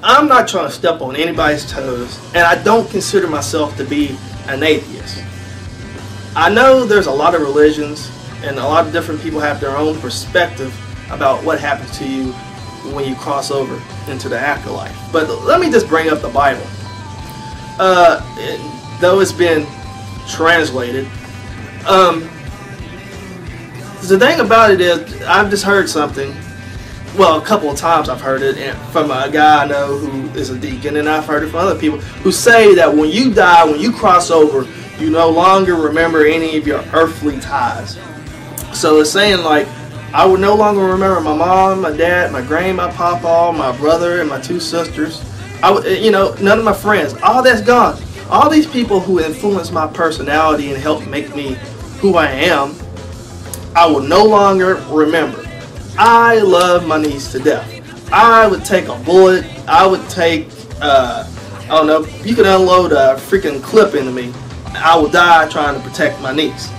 I'm not trying to step on anybody's toes, and I don't consider myself to be an atheist. I know there's a lot of religions, and a lot of different people have their own perspective about what happens to you when you cross over into the afterlife. But let me just bring up the Bible. Though it's been translated, the thing about it is, I've just heard something. Well, a couple of times I've heard it from a guy I know who is a deacon, and I've heard it from other people who say that when you die, when you cross over, you no longer remember any of your earthly ties. So it's saying, like, I would no longer remember my mom, my dad, my grandma, my papa, my brother, and my 2 sisters. I would, none of my friends. All that's gone. All these people who influence my personality and help make me who I am, I will no longer remember. I love my niece to death. I would take a bullet. I would take, I don't know, you can unload a freaking clip into me. I will die trying to protect my niece.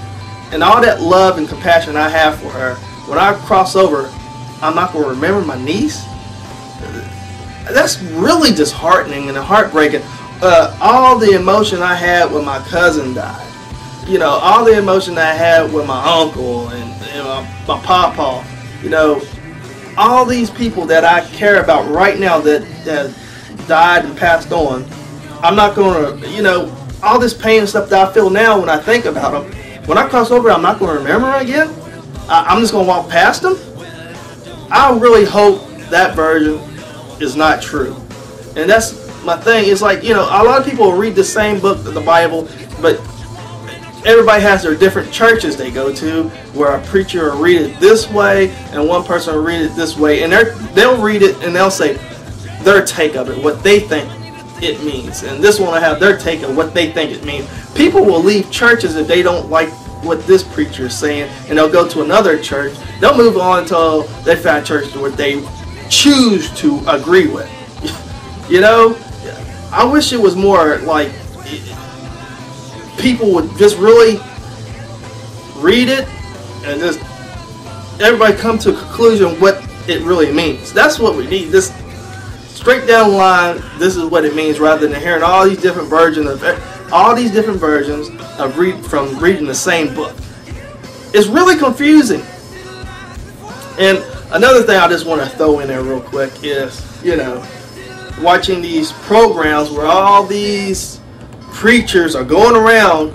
And all that love and compassion I have for her, when I cross over, I'm not going to remember my niece? That's really disheartening and heartbreaking. All the emotion I had when my cousin died. All the emotion I had with my uncle and my papa. All these people that I care about right now that died and passed on, I'm not going to, all this pain and stuff that I feel now when I think about them, when I cross over, I'm not going to remember again. I'm just going to walk past them. I really hope that version is not true. And that's my thing. It's like, a lot of people read the same book, the Bible, but everybody has their different churches they go to, where a preacher will read it this way and one person will read it this way, and they'll read it and they'll say their take of it, what they think it means, and this one will have their take of what they think it means. People will leave churches if they don't like what this preacher is saying, and they'll go to another church. They'll move on until they find a church where they choose to agree with. I wish it was more like people would just really read it and just everybody come to a conclusion what it really means. That's what we need. This straight down the line, this is what it means, rather than hearing all these different versions of reading the same book. It's really confusing. And another thing I just want to throw in there real quick is, watching these programs where all these preachers are going around,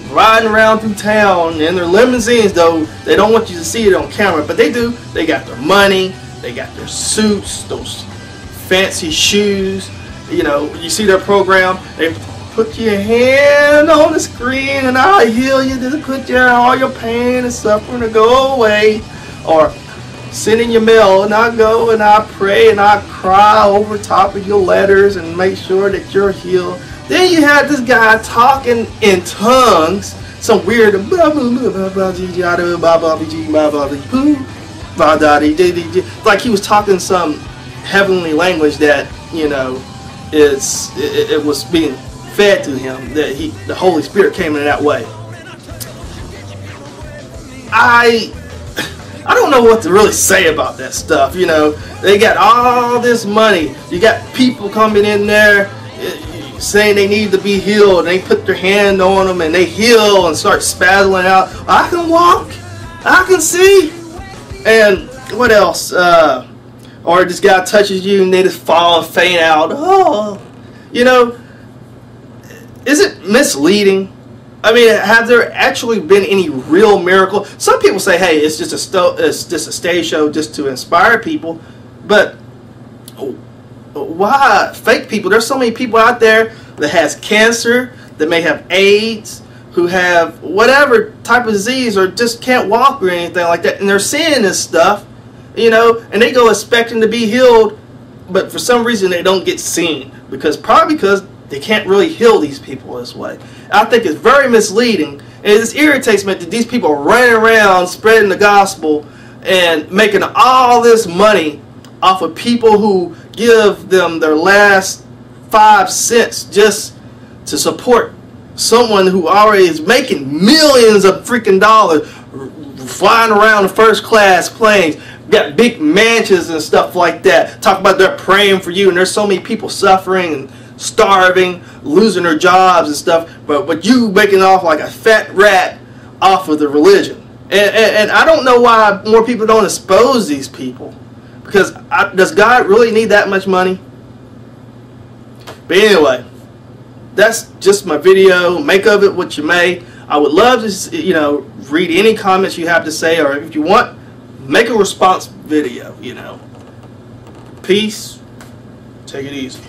riding around through town in their limousines, though they don't want you to see it on camera, but they do. They got their money, they got their suits, those fancy shoes. You see their program, they put your hand on the screen and I'll heal you. Just put all your pain and suffering to go away. Or send in your mail and I go and I pray and I cry over top of your letters and make sure that you're healed. Then you had this guy talking in tongues, some weird like he was talking some heavenly language that it was being fed to him, that the Holy Spirit came in that way. I don't know what to really say about that stuff. They got all this money. You got people coming in there saying they need to be healed. They put their hand on them and they heal and start spazzling out. I can walk. I can see. And what else? Or this guy touches you and they just fall and faint out. Oh, is it misleading? I mean, have there actually been any real miracle? Some people say, hey, it's just a stage show just to inspire people. But why fake people? There's so many people out there that has cancer, that may have AIDS, who have whatever type of disease or just can't walk or anything like that. And they're seeing this stuff, and they go expecting to be healed, but for some reason they don't get seen. Probably because they can't really heal these people this way. I think it's very misleading, and it just irritates me that these people are running around spreading the gospel and making all this money off of people who give them their last 5 cents just to support someone who already is making millions of freaking dollars, flying around in first class planes, got big mansions and stuff like that. Talk about they're praying for you, and there's so many people suffering and starving, losing their jobs and stuff. But you making off like a fat rat off of the religion. And I don't know why more people don't expose these people. Because does God really need that much money? But anyway, that's just my video. Make of it what you may. I would love to, read any comments you have to say, or if you want, make a response video, Peace. Take it easy.